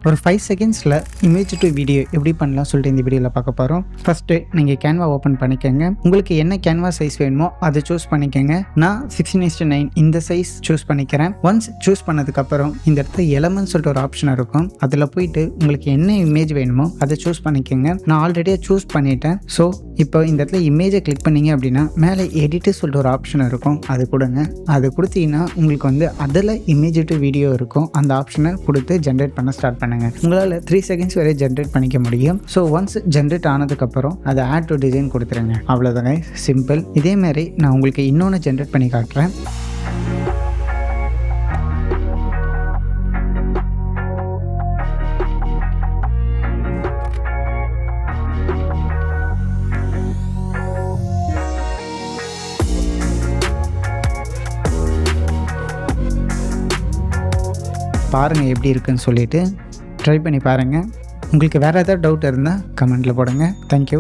ஒரு 5 செகண்ட்ஸில் image to video எப்படி பண்ணலாம் சொல்லிட்டு இந்த வீடியோவில் பார்க்க போகிறோம். ஃபஸ்ட்டு நீங்கள் கேன்வா ஓப்பன் பண்ணிக்கோங்க. உங்களுக்கு என்ன கேன்வா சைஸ் வேணுமோ அதை சூஸ் பண்ணிக்கோங்க. நான் 16:9 இந்த சைஸ் சூஸ் பண்ணிக்கிறேன். ஒன்ஸ் சூஸ் பண்ணதுக்கப்புறம் இந்த இடத்துல எலமெண்ட் சொல்லிட்டு ஒரு ஆப்ஷன் இருக்கும். அதில் போயிட்டு உங்களுக்கு என்ன இமேஜ் வேணுமோ அதை சூஸ் பண்ணிக்கோங்க. நான் ஆல்ரெடியாக சூஸ் பண்ணிட்டேன். ஸோ இப்போ இந்த இடத்துல இமேஜை கிளிக் பண்ணிங்க அப்படின்னா மேலே எடிட்டு சொல்லிட்டு ஒரு ஆப்ஷன் இருக்கும். அது கொடுங்க. அது கொடுத்தீங்கன்னா உங்களுக்கு வந்து அதில் இமேஜ் டு வீடியோ இருக்கும். அந்த ஆப்ஷனை கொடுத்து ஜென்ரேட் பண்ண ஸ்டார்ட் பண்ணுங்கள். உங்களால் 3 செகண்ட்ஸ் வரை ஜென்ரேட் பண்ணிக்க முடியும். ஸோ ஒன்ஸ் ஜென்ரேட் ஆனதுக்கப்புறம் அதை ஆட் டு டிசைன் கொடுத்துருங்க. அவ்வளோதாங்க, சிம்பிள். இதேமாதிரி நான் உங்களுக்கு இன்னொன்று ஜென்ரேட் பண்ணி காட்டுறேன். பாருங்கள் எப்படி இருக்குன்னு சொல்லிட்டு ட்ரை பண்ணி பாருங்கள். உங்களுக்கு வேறு ஏதாவது டவுட் இருந்தால் கமெண்ட்டில் போடுங்க. தேங்க்யூ.